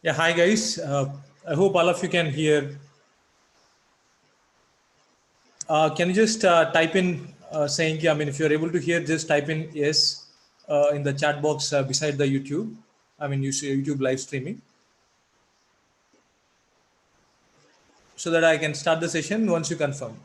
Yeah, hi guys. I hope all of you can hear. Can you just type in saying, yeah, I mean, if you're able to hear, just type in yes in the chat box beside the YouTube. I mean, you see YouTube live streaming so that I can start the session once you confirm.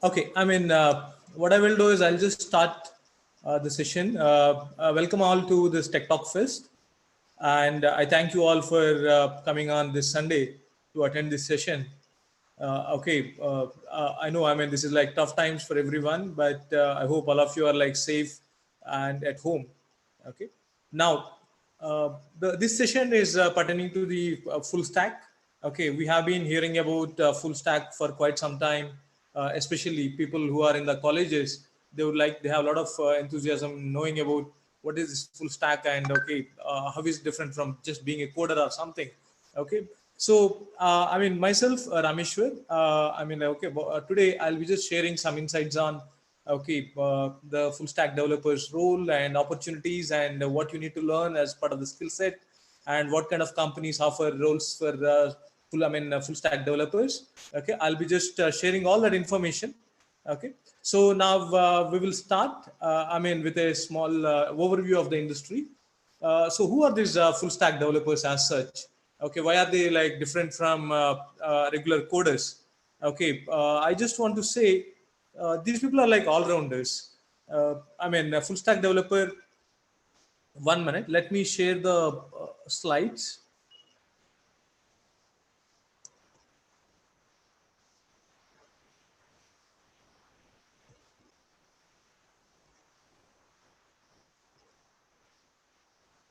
Okay, I mean, what I will do is I'll just start the session. Welcome all to this Tech Talk Fest. And I thank you all for coming on this Sunday to attend this session. I know, I mean, this is like tough times for everyone, but I hope all of you are like safe and at home. Okay. Now, this session is pertaining to the full stack. Okay, we have been hearing about full stack for quite some time, especially people who are in the colleges. They have a lot of enthusiasm knowing about what is this full stack and okay, how is it different from just being a coder or something. Okay, so I mean myself, Rameshwar. Today I'll be just sharing some insights on the full stack developers role and opportunities and what you need to learn as part of the skill set and what kind of companies offer roles for full stack developers. Okay, I'll be just sharing all that information. Okay, so now we will start with a small overview of the industry. So who are these full stack developers as such? Okay, why are they like different from regular coders? Okay, I just want to say these people are like all rounders. A full stack developer. 1 minute, let me share the slides.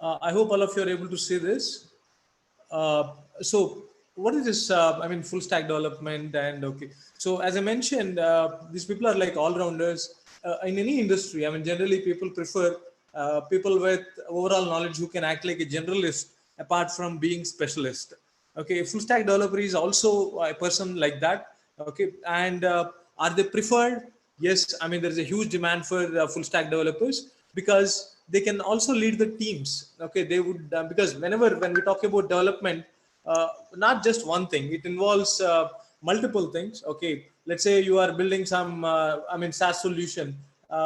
I hope all of you are able to see this. So what is this? Full stack development and okay. So as I mentioned, these people are like all rounders in any industry. I mean, generally people prefer people with overall knowledge who can act like a generalist apart from being specialist. Okay, a full stack developer is also a person like that. Okay, and are they preferred? Yes, I mean there is a huge demand for full stack developers because they can also lead the teams. Okay, they would because when we talk about development, not just one thing, it involves multiple things. Okay, let's say you are building some SaaS solution,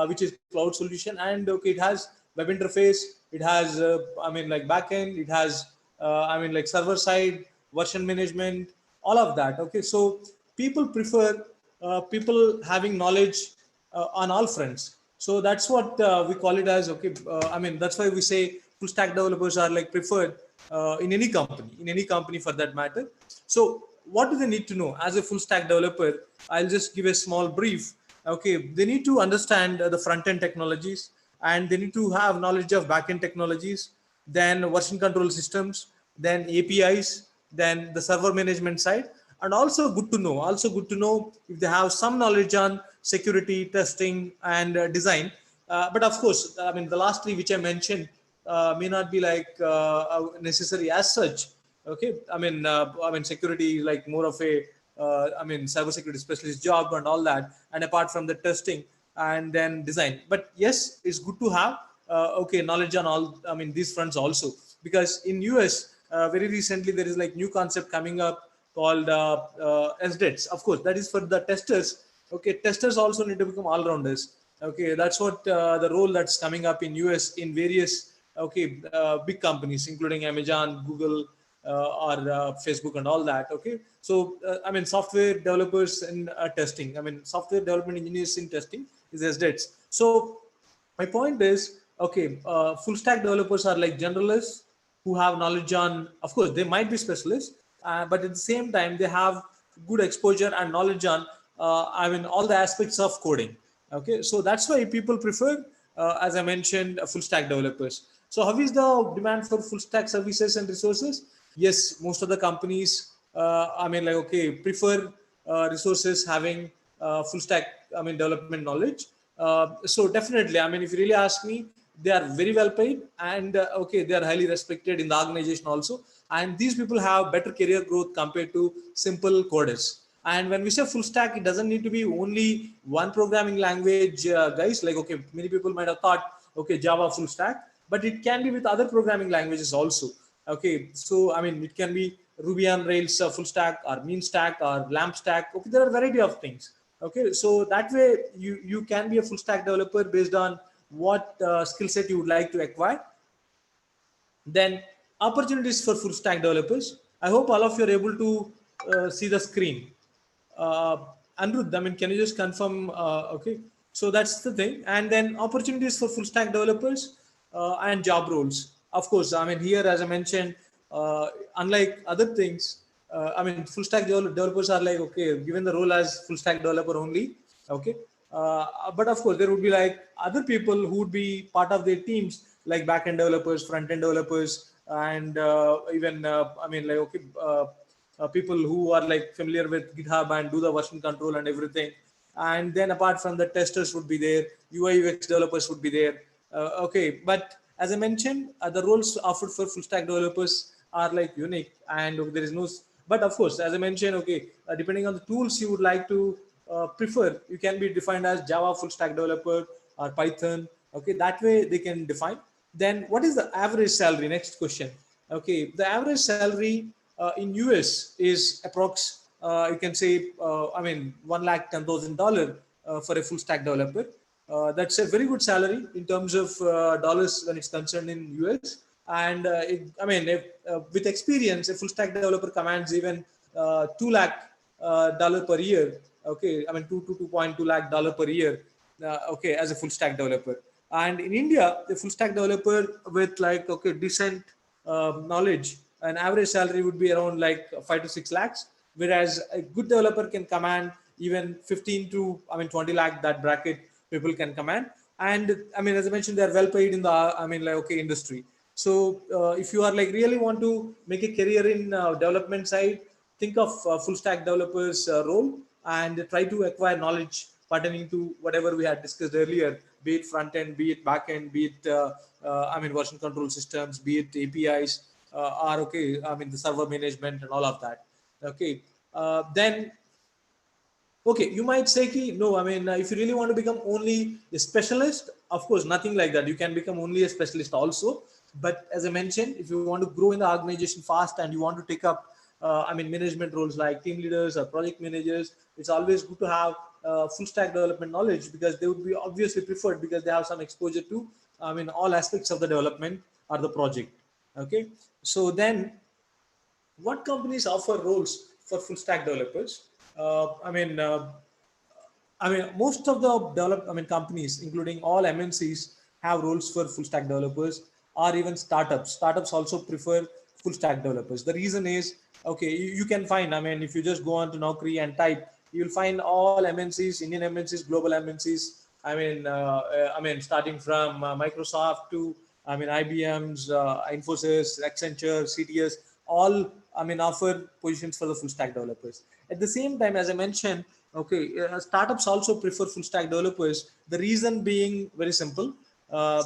which is cloud solution, and okay, it has web interface, it has like backend, it has like server side version management, all of that. Okay, so people prefer people having knowledge on all fronts. So that's what we call it as. Okay, that's why we say full stack developers are like preferred in any company for that matter. So what do they need to know as a full stack developer? I'll just give a small brief. Okay, they need to understand the front end technologies, and they need to have knowledge of back end technologies, then version control systems, then APIs, then the server management side. And also good to know if they have some knowledge on security testing and design. But of course, I mean the last three which I mentioned may not be like necessary as such. Okay, security is like more of a cyber security specialist job and all that, and apart from the testing and then design. But yes, it's good to have knowledge on all these fronts also, because in US very recently there is like new concept coming up called SDETs. Of course, that is for the testers. Okay, testers also need to become all-rounders. Okay, that's what the role that's coming up in US in various big companies, including Amazon, Google, or Facebook, and all that. Okay, so software developers in testing. Software development engineers in testing is SDETs. So my point is, okay, full stack developers are like generalists who have knowledge on, of course they might be specialists, but at the same time they have good exposure and knowledge on all the aspects of coding. Okay, so that's why people prefer as I mentioned full stack developers. So how is the demand for full stack services and resources? Yes, most of the companies, I mean, like, okay, prefer resources having full stack, I mean, development knowledge. So definitely, I mean, if you really ask me, they are very well paid, and okay, they are highly respected in the organization also. And these people have better career growth compared to simple coders. And when we say full stack, it doesn't need to be only one programming language, guys. Like, okay, many people might have thought, okay, Java full stack, but it can be with other programming languages also. Okay, so I mean, it can be Ruby on Rails full stack, or Mean stack, or Lamp stack. Okay, there are a variety of things. Okay, so that way you can be a full stack developer based on what skill set you would like to acquire. Then opportunities for full stack developers. I hope all of you are able to see the screen. Uh, Anirudh, I mean, can you just confirm? Okay, so that's the thing. And then opportunities for full stack developers and job roles. Of course, I mean, here, as I mentioned, unlike other things, I mean, full stack developers are like, okay, given the role as full stack developer only. Okay, but of course, there would be like other people who would be part of their teams, like back-end developers, front-end developers, and even I mean, like, okay, people who are like familiar with GitHub and do the version control and everything. And then apart from the testers would be there, UI UX developers would be there. Okay, but as I mentioned, the roles offered for full stack developers are like unique, and there is no. But of course, as I mentioned, okay, depending on the tools you would like to prefer, you can be defined as Java full stack developer or Python. Okay, that way they can define. Then what is the average salary? Next question. Okay, the average salary in US is approx. You can say, I mean, $110,000 for a full stack developer. That's a very good salary in terms of dollars when it's concerned in US. And I mean, if, with experience, a full stack developer commands even 2 lakh dollar per year. Okay, I mean, 2 to 2.2 lakh dollar per year. Okay, as a full stack developer. And in India, the full stack developer with like, okay, decent knowledge, an average salary would be around like 5 to 6 lakhs, whereas a good developer can command even 15 to, I mean, 20 lakh, that bracket people can command. And I mean, as I mentioned, they are well paid in the, I mean, like, okay, industry. So if you are like really want to make a career in development side, think of full stack developers role, and try to acquire knowledge pertaining to whatever we had discussed earlier, be it front end, be it back end, be it I mean, version control systems, be it APIs, or okay, I mean, the server management and all of that. Okay, then okay, you might say ki, no, I mean, if you really want to become only a specialist, of course, nothing like that. You can become only a specialist also. But as I mentioned, if you want to grow in the organization fast and you want to take up, I mean, management roles like team leaders or project managers, it's always good to have full stack development knowledge, because they would be obviously preferred because they have some exposure to, I mean, all aspects of the development or the project. Okay, so then what companies offer roles for full stack developers? I mean, most of the develop, I mean, companies, including all MNCs, have roles for full stack developers, or even startups. Startups also prefer full stack developers. The reason is, okay, you can find, I mean, if you just go on to Naukri and type, you'll find all MNCs, Indian MNCs, global MNCs. I mean, starting from Microsoft to, I mean, IBM's, Infosys, Accenture, CTS, all, I mean, offer positions for the full stack developers. At the same time, as I mentioned, okay, startups also prefer full stack developers. The reason being very simple,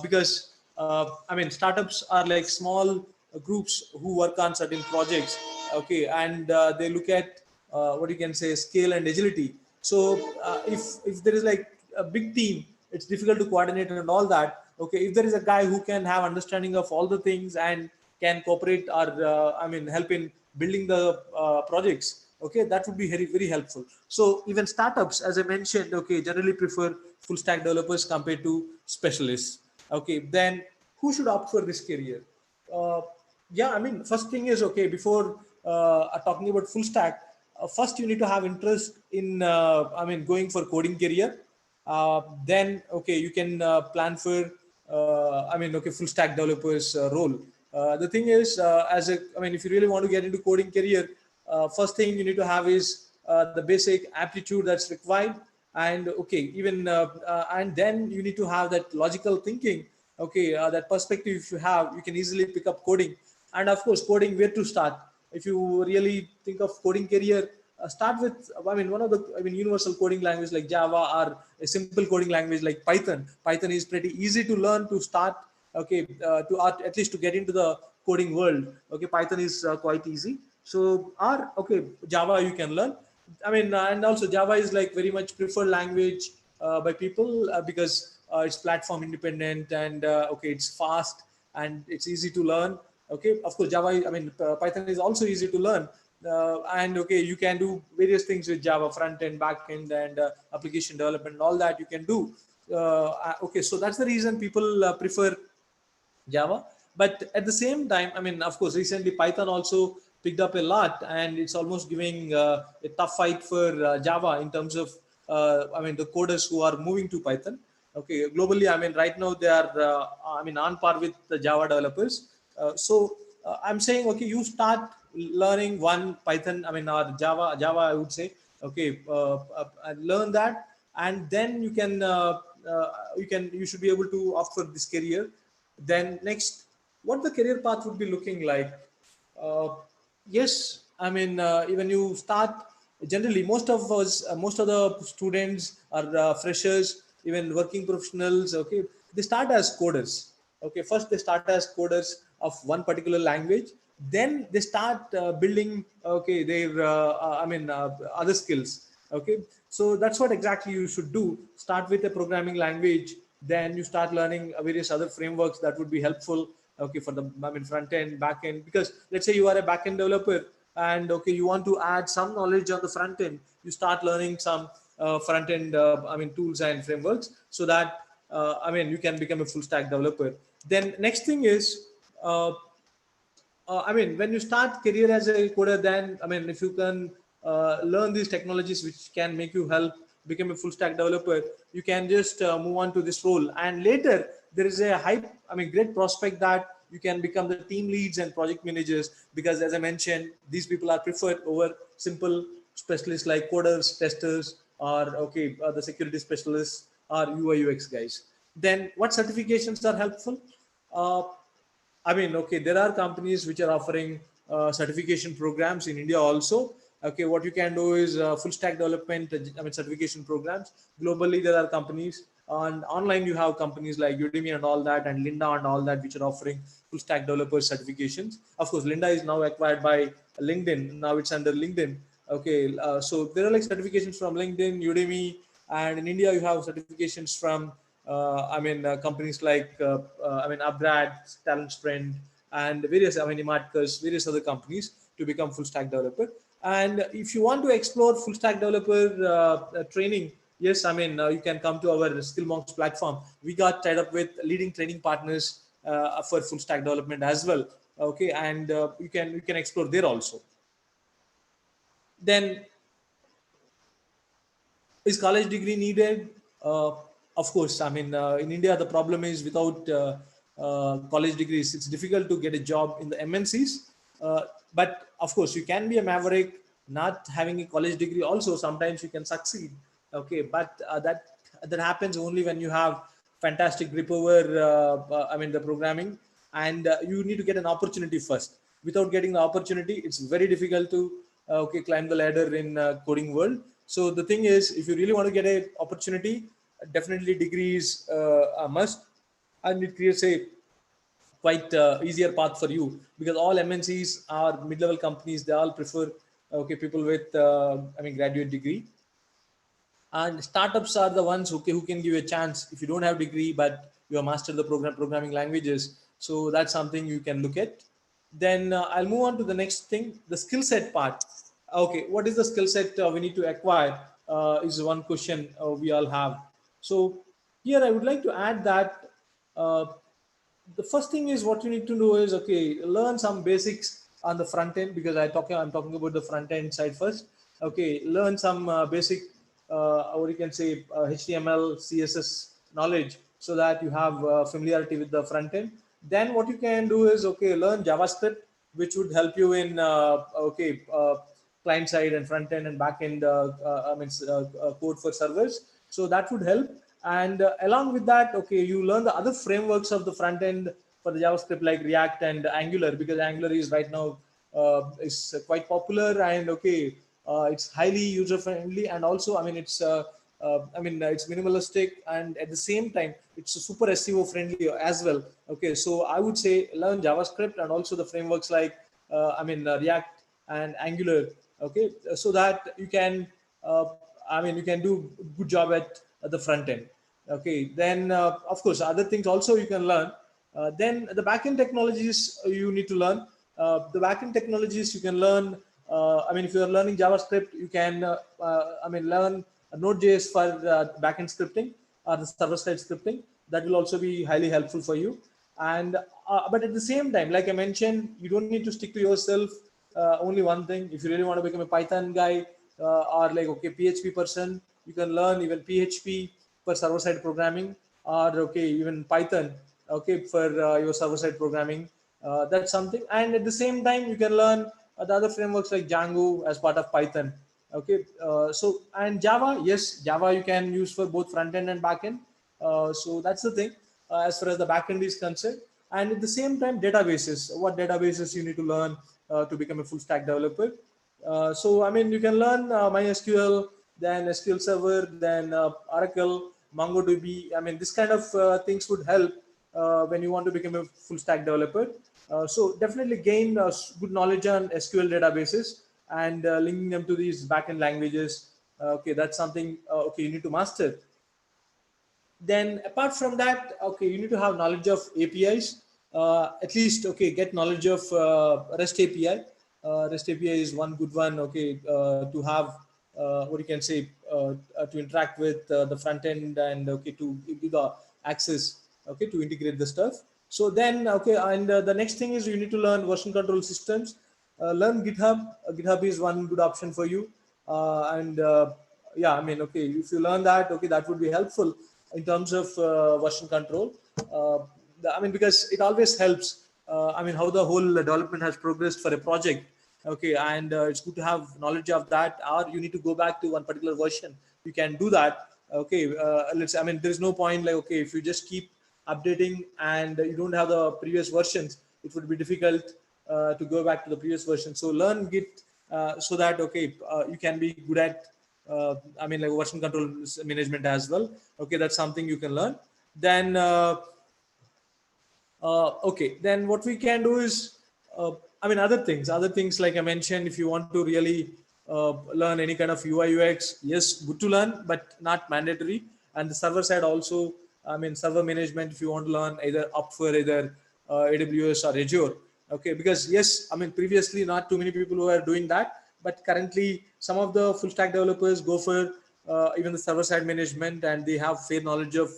because I mean, startups are like small groups who work on certain projects. Okay, and they look at what you can say, scale and agility. So if there is like a big team, it's difficult to coordinate and all that. Okay, if there is a guy who can have understanding of all the things and can cooperate, or I mean, help in building the projects, okay, that would be very, very helpful. So even startups, as I mentioned, okay, generally prefer full stack developers compared to specialists. Okay, then who should opt for this career? uh, yeah, I mean, first thing is, okay, before talking about full stack, first you need to have interest in I mean, going for coding career. Then okay, you can plan for I mean, okay, full stack developers role. The thing is, as a, I mean, if you really want to get into coding career, first thing you need to have is the basic aptitude that's required. And okay, even and then you need to have that logical thinking. okay, that perspective if you have, you can easily pick up coding. And of course, coding, where to start? If you really think of coding career, start with, I mean, one of the, I mean, universal coding language like Java, or a simple coding language like Python. Python is pretty easy to learn to start. Okay, at least to get into the coding world. Okay, Python is quite easy. So, or okay, Java you can learn. I mean, and also Java is like very much preferred language by people because it's platform independent, and okay, it's fast and it's easy to learn. Okay, of course, Java, I mean, Python is also easy to learn. And okay, you can do various things with Java, front end, back end, and application development, all that you can do. Okay, so that's the reason people prefer Java. But at the same time, I mean, of course, recently Python also picked up a lot, and it's almost giving a tough fight for Java in terms of, I mean, the coders who are moving to Python. Okay, globally, I mean, right now they are, I mean, on par with the Java developers. I'm saying, okay, you start learning one Python, I mean, or Java, I would say. Okay, learn that, and then you should be able to opt for this career. Then next, what the career path would be looking like? uh, yes, I mean, even you start, generally most of us, most of the students are freshers, even working professionals. Okay, they start as coders. Okay, first they start as coders of one particular language, then they start building, okay, their I mean, other skills. Okay, so that's what exactly you should do. Start with a programming language, then you start learning various other frameworks that would be helpful, okay, for the, I mean, front end, back end. Because let's say you are a back end developer, and okay, you want to add some knowledge on the front end, you start learning some front end, I mean, tools and frameworks, so that I mean, you can become a full stack developer. Then next thing is, I mean, when you start career as a coder, then I mean, if you can learn these technologies which can make you help become a full stack developer, you can just move on to this role. And later, there is a high, I mean, great prospect that you can become the team leads and project managers, because as I mentioned, these people are preferred over simple specialists like coders, testers, or okay, the security specialists, or UI UX guys. Then what certifications are helpful? Uh, I mean, okay, there are companies which are offering certification programs in India also. Okay, what you can do is full stack development, I mean, certification programs. Globally, there are companies, and online you have companies like Udemy and all that, and Linda and all that, which are offering full stack developer certifications. Of course, Linda is now acquired by LinkedIn. Now it's under LinkedIn. Okay, so there are like certifications from LinkedIn, Udemy, and in India you have certifications from I mean, companies like I mean, Upgrad, Talent Sprint, and various, I mean, Imatkas, various other companies to become full stack developer. And if you want to explore full stack developer training, yes, I mean, you can come to our Skillmonks platform. We got tied up with leading training partners for full stack development as well. Okay, and you can explore there also. Then, is college degree needed? Uh, of course. I mean, in India, the problem is without college degrees, it's difficult to get a job in the MNCs. But of course, you can be a maverick not having a college degree. Also, sometimes you can succeed. Okay, but that happens only when you have fantastic grip over, I mean, the programming, and you need to get an opportunity first. Without getting the opportunity, it's very difficult to okay, climb the ladder in coding world. So the thing is, if you really want to get a opportunity, definitely degrees a must, and it creates a quite easier path for you, because all MNCs are mid-level companies. They all prefer okay, people with I mean, graduate degree. And startups are the ones who can give you a chance if you don't have degree but you have mastered the programming languages. So that's something you can look at. Then I'll move on to the next thing, the skill set part. Okay, what is the skill set we need to acquire is one question we all have. So here I would like to add that uh, the first thing is, what you need to do is, okay, learn some basics on the front end, because I'm talking about the front end side first. Okay, learn some basic or you can say HTML CSS knowledge, so that you have familiarity with the front end. Then what you can do is, okay, learn JavaScript, which would help you in okay, client side and front end and back end I mean, code for servers. So that would help. And along with that, okay, you learn the other frameworks of the front end for the JavaScript like React and Angular, because Angular is right now is quite popular, and okay, it's highly user friendly, and also I mean it's minimalistic, and at the same time it's super SEO friendly as well. Okay, so I would say learn JavaScript and also the frameworks like React and Angular. Okay, so that you can you can do good job at the front end. Okay, then of course other things also you can learn. Then the backend technologies you need to learn. The backend technologies you can learn. If you are learning JavaScript, you can learn Node.js for backend scripting or the server-side scripting. That will also be highly helpful for you. And but at the same time, like I mentioned, you don't need to stick to yourself only one thing. If you really want to become a Python guy or like okay PHP person, you can learn even PHP for server-side programming, or okay even Python okay for your server-side programming. That's something. And at the same time, you can learn the other frameworks like Django as part of Python. Okay, so and Java, yes, Java you can use for both front end and back end. So that's the thing as far as the backend is concerned. And at the same time, databases. What databases you need to learn to become a full stack developer? You can learn MySQL, then SQL Server, then Oracle, MongoDB. This kind of things would help when you want to become a full stack developer. So definitely gain good knowledge on SQL databases and linking them to these backend languages. Okay, that's something okay you need to master. Then apart from that, okay, you need to have knowledge of APIs. At least okay, get knowledge of REST API. REST API is one good one. Okay, to have what you can say to interact with the front end, and okay to give you the access. Okay, to integrate the stuff. So then okay, and the next thing is you need to learn version control systems. Learn GitHub. GitHub is one good option for you. And yeah, okay, if you learn that, okay, that would be helpful in terms of version control. Because it always helps. How the whole development has progressed for a project. Okay, and it's good to have knowledge of that. Or you need to go back to one particular version. You can do that. Okay, there is no point like okay, if you just keep updating and you don't have the previous versions, it would be difficult to go back to the previous version. So learn Git so that okay, you can be good at like version control management as well. Okay, that's something you can learn. Then okay, then what we can do is other things like I mentioned. If you want to really learn any kind of UI UX, yes, good to learn, but not mandatory. And the server side also, server management, if you want to learn, either opt for either AWS or Azure. Okay, because yes, previously not too many people were doing that, but currently some of the full stack developers go for even the server side management, and they have fair knowledge of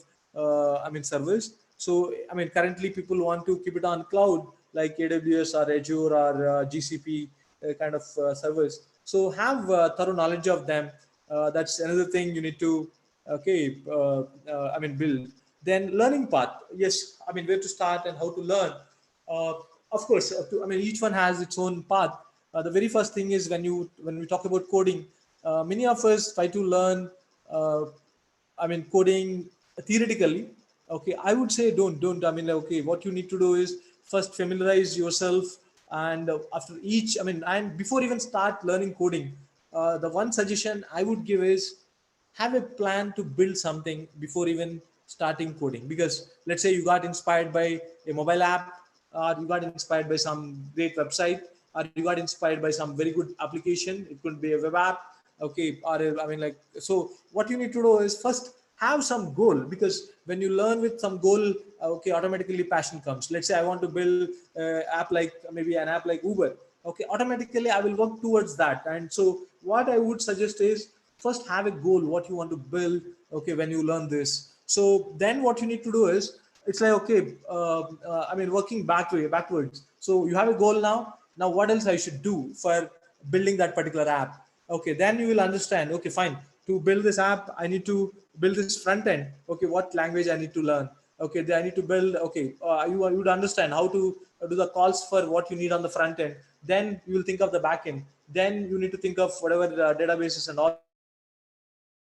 servers. So currently people want to keep it on cloud like AWS or Azure or GCP kind of servers. So have thorough knowledge of them. That's another thing you need to okay build. Then learning path. Yes, where to start and how to learn. Uh, of course, each one has its own path. The very first thing is when we talk about coding, many of us try to learn. Uh, coding theoretically. Okay, I would say don't. Okay, what you need to do is first familiarize yourself, and after each, and before even start learning coding, the one suggestion I would give is have a plan to build something before even starting coding. Because let's say you got inspired by a mobile app, or you got inspired by some great website, or you got inspired by some very good application. It could be a web app. Okay, or so what you need to do is first have some goal. Because when you learn with some goal, okay, automatically passion comes. Let's say I want to build app like maybe an app like Uber. Okay, automatically I will work towards that. And so what I would suggest is first have a goal what you want to build. Okay, when you learn this, so then what you need to do is it's like okay, working backwards. So you have a goal now. Now what else I should do for building that particular app? Okay, then you will understand. Okay, fine, to build this app I need to build this front end. Okay, what language I need to learn? Okay, then I need to build. Okay, you would understand how to do the calls for what you need on the front end. Then you will think of the back end. Then you need to think of whatever databases and all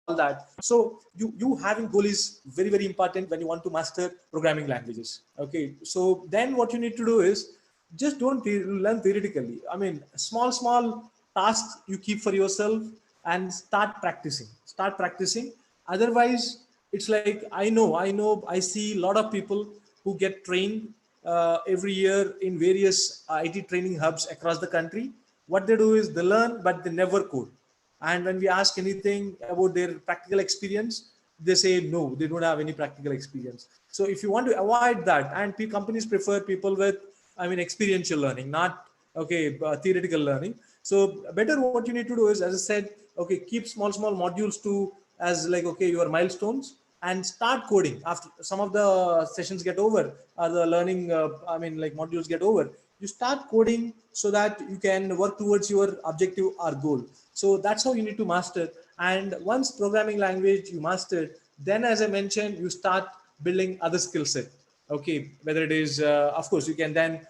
all that. So you having goal is very, very important when you want to master programming languages. Okay, so then what you need to do is just don't learn theoretically. I mean, small tasks you keep for yourself and start practicing. Otherwise, it's like, I see a lot of people who get trained every year in various IT training hubs across the country. What they do is they learn, but they never code. And when we ask anything about their practical experience, they say no, they don't have any practical experience. So if you want to avoid that, and companies prefer people with, I mean, experiential learning, not theoretical learning. So better, what you need to do is, as I said, okay, keep small modules to as like, okay, your milestones, and start coding after some of the sessions get over, or the learning like modules get over. You start coding so that you can work towards your objective or goal. So that's how you need to master. And once programming language you mastered, then as I mentioned, you start building other skill set. Okay, whether it is of course you can then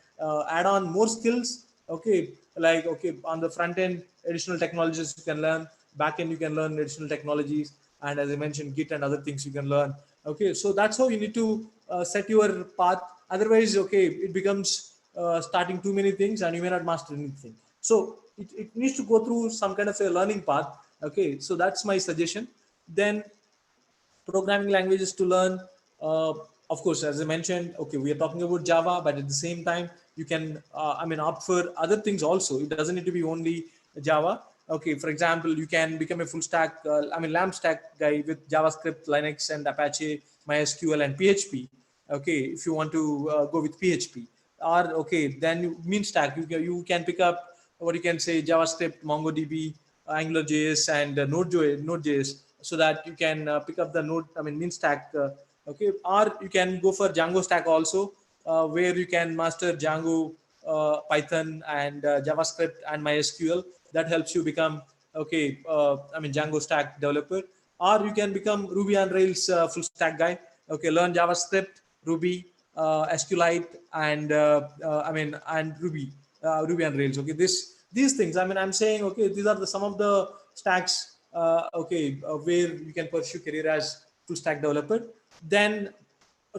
add on more skills. Okay, like, okay, on the front end, additional technologies you can learn. Back end, you can learn additional technologies, and as I mentioned, Git and other things you can learn. Okay, so that's how you need to set your path. Otherwise, okay, it becomes starting too many things and you may not master anything. So it needs to go through some kind of a learning path. Okay, so that's my suggestion. Then programming languages to learn. Of course, as I mentioned, okay, we are talking about Java, but at the same time, you can, opt for other things also. It doesn't need to be only Java. Okay, for example, you can become a full stack, LAMP stack guy with JavaScript, Linux, and Apache, MySQL, and PHP. Okay, if you want to go with PHP, or okay, then mean stack, you can pick up what you can say JavaScript, MongoDB, AngularJS, and Node.js, so that you can pick up the node, mean stack. Okay, or you can go for Django stack also, where you can master Django, Python, and JavaScript and MySQL. That helps you become, okay, Django stack developer. Or you can become Ruby on Rails full stack guy. Okay, learn JavaScript, Ruby, SQLite, and Ruby on Rails. Okay, these things. I'm saying, okay, these are some of the stacks. Where you can pursue career as full stack developer. Then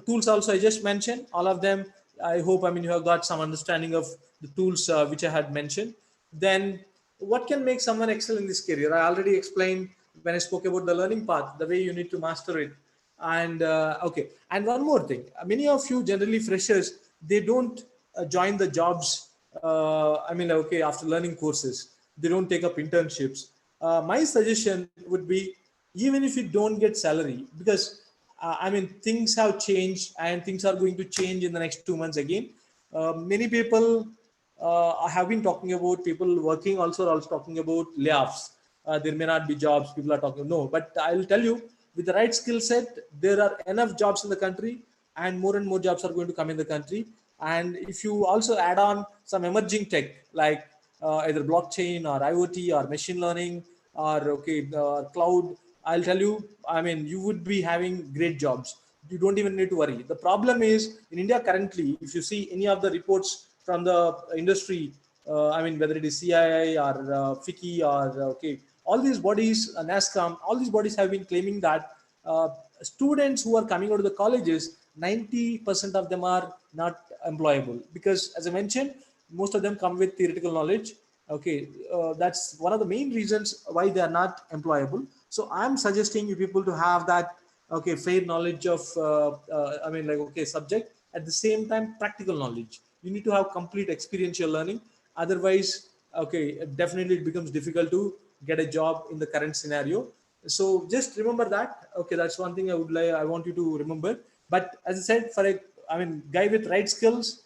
tools also I just mentioned, all of them. I hope, you have got some understanding of the tools which I had mentioned. Then what can make someone excel in this career? I already explained when I spoke about the learning path, the way you need to master it. And okay, and one more thing, many of you generally freshers, they don't join the jobs, after learning courses, they don't take up internships. My suggestion would be, even if you don't get salary, because things have changed and things are going to change in the next 2 months again. Many people have been talking about, people working also are also talking about layoffs. There may not be jobs, people are talking, no, but I'll tell you, with the right skill set, there are enough jobs in the country, and more jobs are going to come in the country. And if you also add on some emerging tech, like either blockchain or IoT or machine learning, or okay, cloud, I'll tell you, you would be having great jobs. You don't even need to worry. The problem is, in India currently, if you see any of the reports from the industry, whether it is CII or FICI or okay, all these bodies, NASCOM, all these bodies have been claiming that students who are coming out of the colleges, 90% of them are not employable, because, as I mentioned, most of them come with theoretical knowledge. Okay, that's one of the main reasons why they are not employable. So I'm suggesting you people to have that, okay, fair knowledge of okay, subject, at the same time practical knowledge. You need to have complete experiential learning. Otherwise, okay, definitely it becomes difficult to get a job in the current scenario. So just remember that. Okay, that's one thing I want you to remember. But as I said, for a guy with right skills,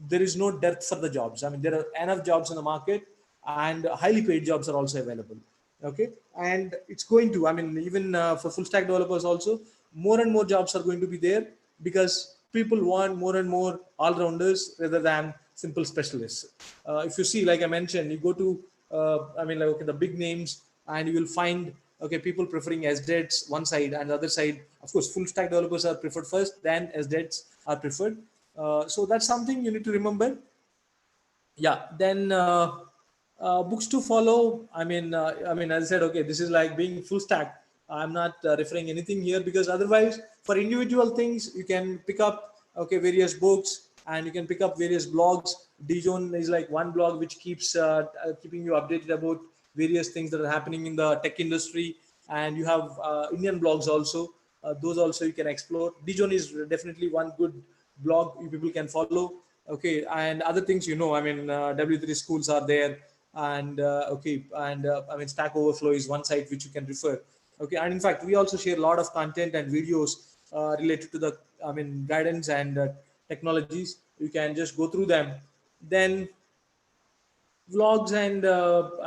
there is no dearth for the jobs. There are enough jobs in the market, and highly paid jobs are also available. Okay, and it's going to, even for full stack developers also, more and more jobs are going to be there, because people want more and more all-rounders rather than simple specialists. If you see, like I mentioned, you go to okay, the big names, and you will find, okay, people preferring SDETs one side, and the other side, of course, full stack developers are preferred first, then SDETs are preferred. So that's something you need to remember. Yeah, then books to follow. As I said, okay, this is like being full stack. I'm not referring anything here, because otherwise for individual things you can pick up various books, and you can pick up various blogs. Djon is like one blog which keeps keeping you updated about various things that are happening in the tech industry. And you have Indian blogs also. Those also you can explore. Djon is definitely one good blog you people can follow. Okay, and other things, I mean, W3 schools are there. And I mean, Stack Overflow is one site which you can refer. Okay, and in fact we also share a lot of content and videos related to the, I mean, guidance and technologies. You can just go through them. Then vlogs and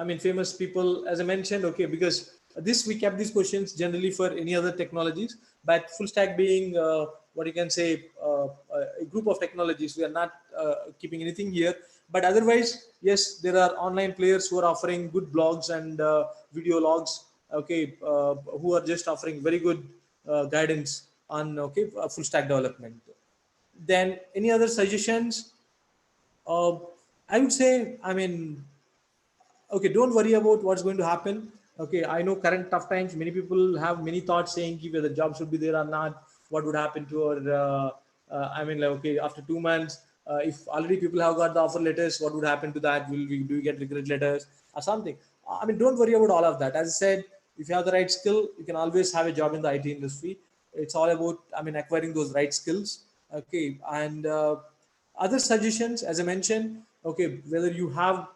I mean famous people, as I mentioned. Okay, because this, we kept these questions generally for any other technologies, but full stack being what you can say, a group of technologies, we are not keeping anything here. But otherwise, yes, there are online players who are offering good blogs and video logs. Okay, who are just offering very good guidance on full stack development. Then any other suggestions? uh, I would say, I mean, okay, don't worry about what's going to happen. Okay, I know current tough times, many people have many thoughts saying ki whether job should be there or not, what would happen to our I mean, like, okay, after 2 months, if already people have got the offer letters, what would happen to that? Will we, do we get regret letters or something? I mean, don't worry about all of that. As I said, if you have the right skill, you can always have a job in the IT industry. It's all about, I mean, acquiring those right skills. Okay, and other suggestions, as I mentioned, okay, whether you have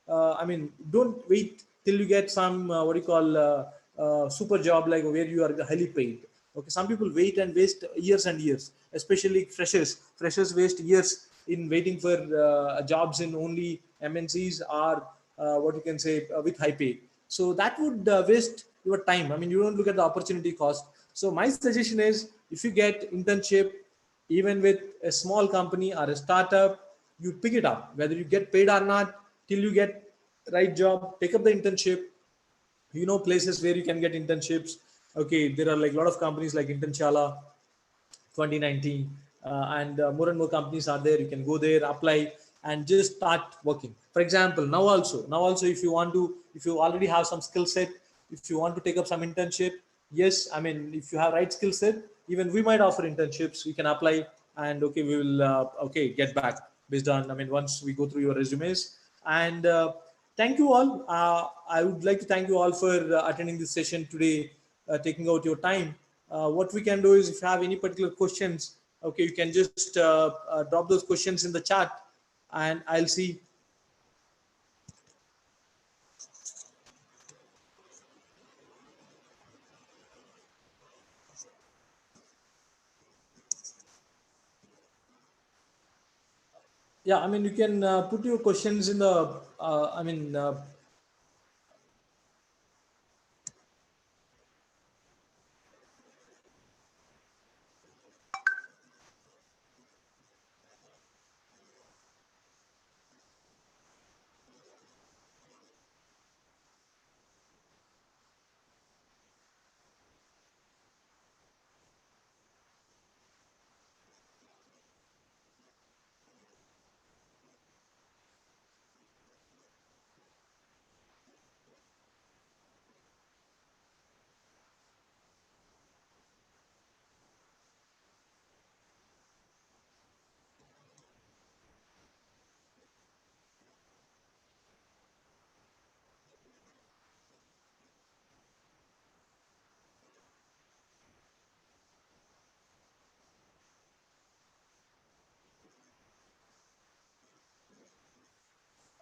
I mean, don't wait till you get some what do you call super job, like where you are highly paid. Okay, some people wait and waste years and years, especially freshers waste years in waiting for jobs in only MNCs, or what you can say, with high pay. So that would waste your time. I mean, you don't look at the opportunity cost. So my suggestion is, if you get internship, even with a small company or a startup, you pick it up whether you get paid or not. Till you get right job, take up the internship. Places where you can get internships. Okay, there are like a lot of companies like Internshala 2019, and more and more companies are there. You can go there, apply, and just start working. For example, now also, if you already have some skill set, if you want to take up some internship, yes, I mean, if you have right skill set, even we might offer internships. You can apply, and okay, we will get back based on, I mean, once we go through your resumes. And thank you all. I would like to thank you all for attending this session today, taking out your time. What we can do is, if you have any particular questions, okay, you can just drop those questions in the chat, and I'll see. Yeah, I mean, you can put your questions in the I mean,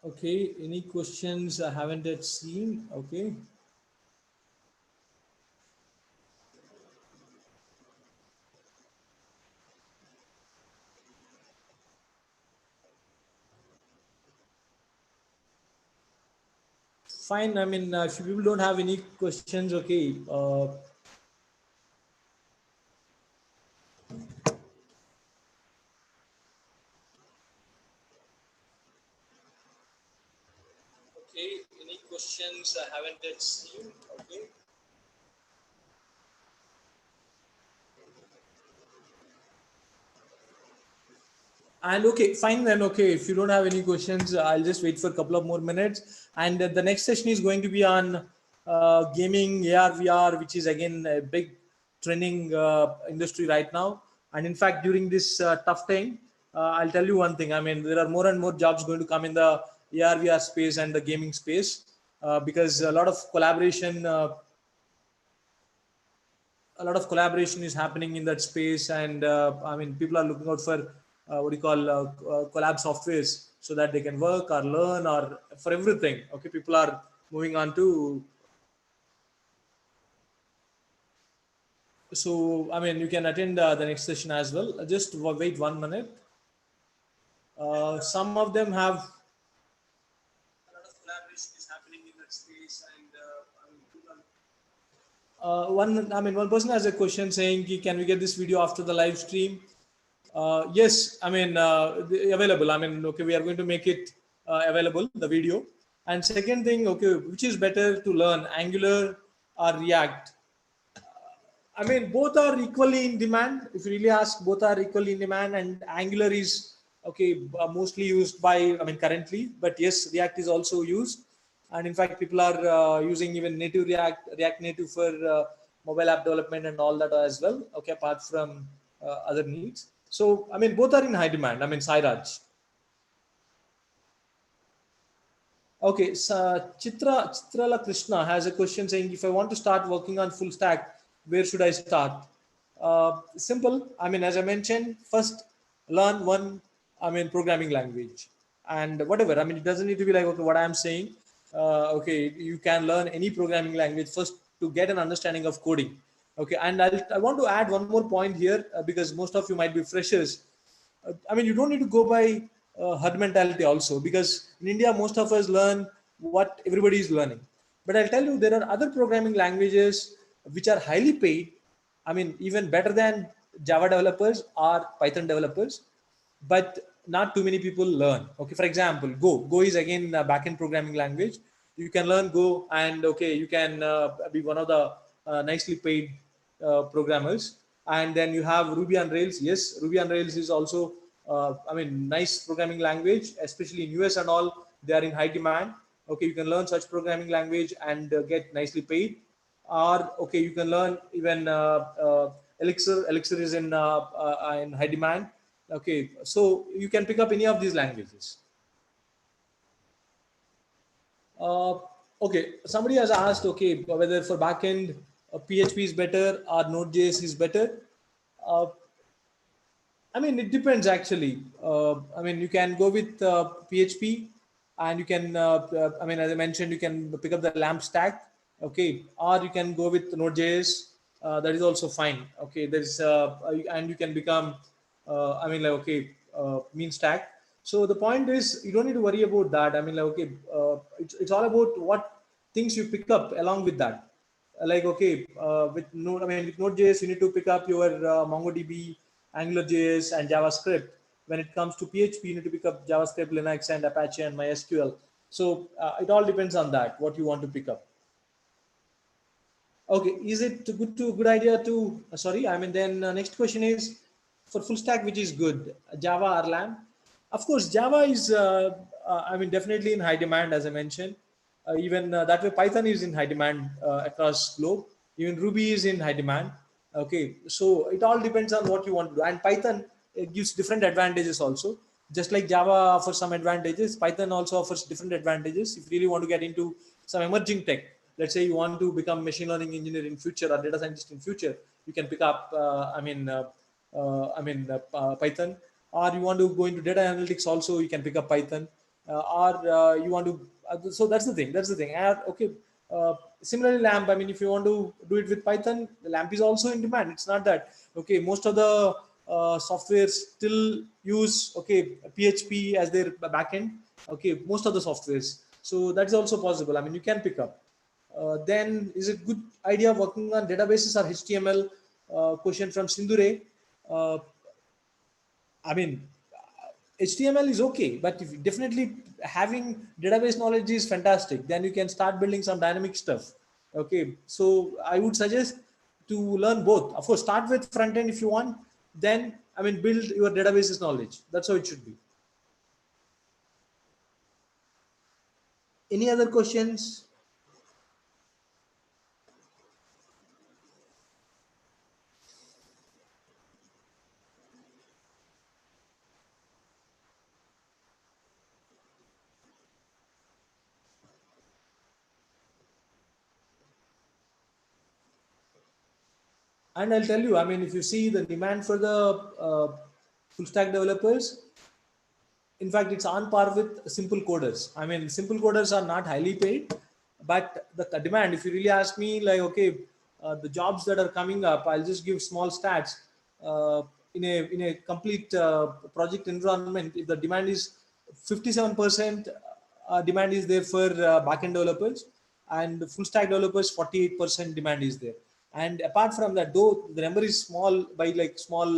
okay, any questions I haven't yet seen? Okay. Fine. I mean, if people don't have any questions, okay. Okay, any questions I haven't yet seen? Okay. And okay, fine then. Okay, if you don't have any questions, I'll just wait for a couple of more minutes. And the next session is going to be on gaming, AR, VR, which is again a big trending industry right now. And in fact, during this tough time, I'll tell you one thing. I mean, there are more and more jobs going to come in the AR, VR space and the gaming space, because a lot of collaboration is happening in that space. And I mean, people are looking out for what do you call collab softwares, so that they can work or learn or for everything. Okay, people are moving on to. So I mean, you can attend the next session as well. Just wait 1 minute. Some of them have a lot of collaboration is happening in that space. And I mean, one person has a question saying, can we get this video after the live stream? Yes, I mean, available. I mean, okay, we are going to make it available, the video. And second thing, okay, which is better to learn, Angular or React? I mean, both are equally in demand. If you really ask, both are equally in demand, and Angular is okay, mostly used by, I mean, currently. But yes, React is also used, and in fact, people are using even native React Native for mobile app development and all that as well. Okay, apart from other needs. So, I mean, both are in high demand. I mean, Sairaj. Okay, so Chitrala Krishna has a question saying, if I want to start working on full stack, where should I start? Simple. I mean, as I mentioned, first learn one, I mean, programming language and whatever. I mean, it doesn't need to be like, okay, what I'm saying. Okay, you can learn any programming language first to get an understanding of coding. Okay, and I want to add one more point here, because most of you might be freshers. I mean, you don't need to go by herd mentality also, because in India, most of us learn what everybody is learning. But I'll tell you, there are other programming languages which are highly paid. I mean, even better than Java developers or Python developers, but not too many people learn. Okay, for example, Go. Go is again a backend programming language. You can learn Go, and okay, you can be one of the nicely paid programmers. And then you have Ruby on Rails. Yes, Ruby on Rails is also, I mean, nice programming language, especially in US and all. They are in high demand. Okay, you can learn such programming language and get nicely paid. Or okay, you can learn even Elixir. Elixir is in high demand. Okay, so you can pick up any of these languages. Uh, okay, somebody has asked, okay, whether for backend PHP is better or Node.js is better. Uh, I mean, it depends actually. I mean, you can go with PHP, and you can, I mean, as I mentioned, you can pick up the LAMP stack, okay, or you can go with Node.js. That is also fine. Okay, and you can become, I mean, like, okay, mean stack. So the point is, you don't need to worry about that. I mean, like, okay, it's all about what things you pick up along with that. Like, okay, with Node, I mean, with Node.js, you need to pick up your MongoDB, AngularJS, and JavaScript. When it comes to PHP, you need to pick up JavaScript, Linux, and Apache, and MySQL. So it all depends on that, what you want to pick up. Okay, is it good idea to sorry? I mean, then next question is, for full stack, which is good, Java or LAMP? Of course, Java is I mean, definitely in high demand, as I mentioned. Even that way, Python is in high demand across globe. Even Ruby is in high demand. Okay, so it all depends on what you want to do. And Python, it gives different advantages also. Just like Java offers some advantages, Python also offers different advantages. If you really want to get into some emerging tech, let's say you want to become machine learning engineer in future or data scientist in future, you can pick up Python. Or you want to go into data analytics also, you can pick up Python. Or you want to so that's the thing. Okay, similarly, LAMP, I mean, if you want to do it with Python, the LAMP is also in demand. It's not that, okay, most of the software still use, okay, PHP as their backend. Okay, most of the softwares. So that's also possible. I mean, you can pick up. Then, is it good idea working on databases or HTML? Question from Sindhure. Uh, I mean, HTML is okay, but if definitely having database knowledge is fantastic. Then you can start building some dynamic stuff. Okay, so I would suggest to learn both. Of course, start with front end if you want. Then, I mean, build your databases knowledge. That's how it should be. Any other questions? And I'll tell you, I mean, if you see the demand for the full stack developers, in fact, it's on par with simple coders. I mean, simple coders are not highly paid, but the demand, if you really ask me, like, okay, the jobs that are coming up, I'll just give small stats. uh, in a complete project environment, if the demand is 57% demand is there for backend developers, and full stack developers 48% demand is there. And apart from that, though the number is small by like small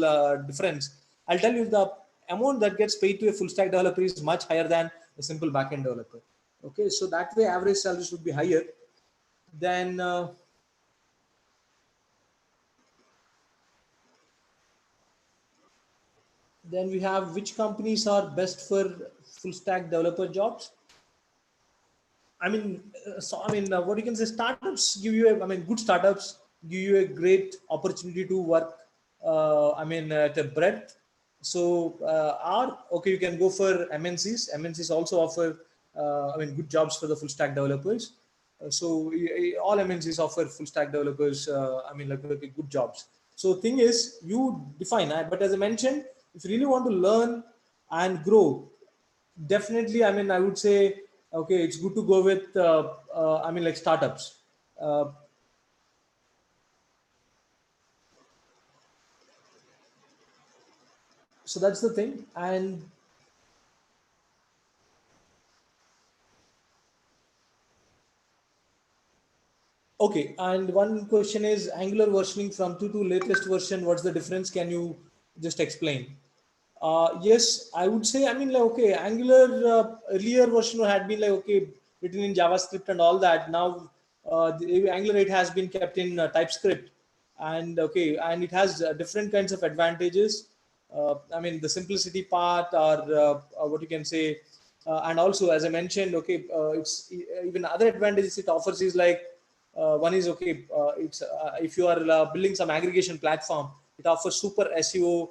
difference, I'll tell you the amount that gets paid to a full stack developer is much higher than a simple backend developer. Okay, so that way average salaries would be higher than then we have which companies are best for full stack developer jobs. I mean, what you can say, startups give you I mean, good startups give you a great opportunity to work. I mean, at a breadth. So, or okay, you can go for MNCs. MNCs also offer, I mean, good jobs for the full stack developers. All MNCs offer full stack developers. I mean, like good jobs. So, thing is, you define. But as I mentioned, if you really want to learn and grow, definitely, I mean, I would say, okay, it's good to go with, I mean, like startups. Uh, so that's the thing. And okay, and one question is Angular versioning from 2 to latest version. What's the difference? Can you just explain? Yes, I would say. I mean, like, okay, Angular earlier version had been like, okay, written in JavaScript and all that. Now, the Angular 8 has been kept in TypeScript, and okay, and it has different kinds of advantages. I mean, the simplicity part, or what you can say, and also as I mentioned, okay, it's even other advantages it offers is like, one is, okay, it's if you are building some aggregation platform, it offers super SEO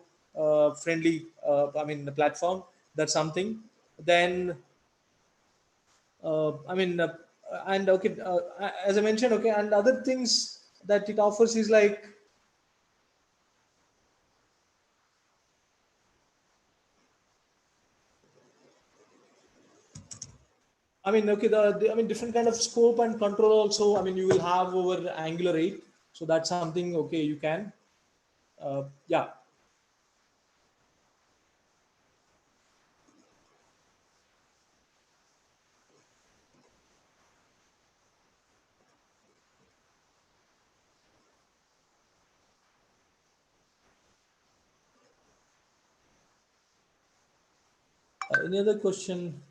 friendly, I mean, the platform. That's something. Then, I mean, and okay, as I mentioned, okay, and other things that it offers is like, I mean, okay, I mean, different kind of scope and control also. I mean, you will have over Angular 8, so that's something. Okay, you can. Yeah. Any other question?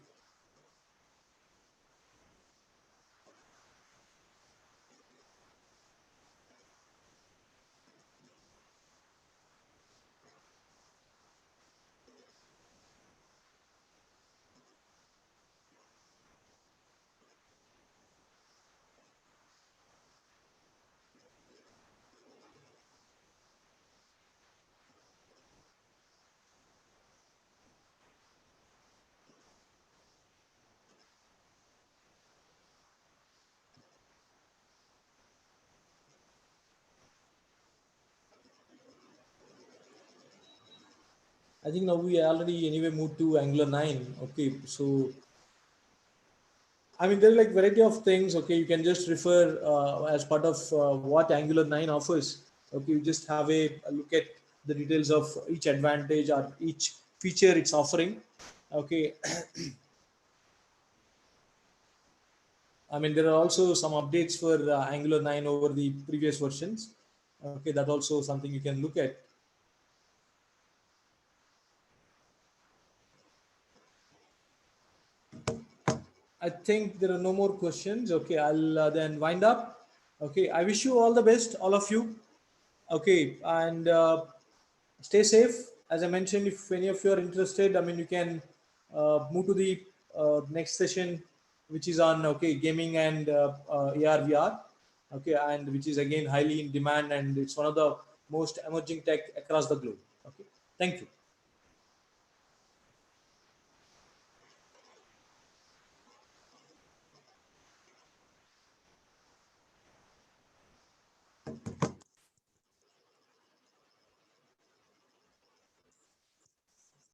I think now we already anyway moved to Angular 9. Okay, so I mean, there are like variety of things. Okay, you can just refer as part of what Angular 9 offers. Okay, you just have a look at the details of each advantage or each feature it's offering. Okay, I mean, there are also some updates for Angular 9 over the previous versions. Okay, that also something you can look at. I think there are no more questions. Okay, I'll then wind up. Okay, I wish you all the best, all of you. Okay, and stay safe. As I mentioned, if any of you are interested, I mean, you can move to the next session, which is on, okay, gaming and AR VR. Okay, and which is again highly in demand, and it's one of the most emerging tech across the globe. Okay, thank you.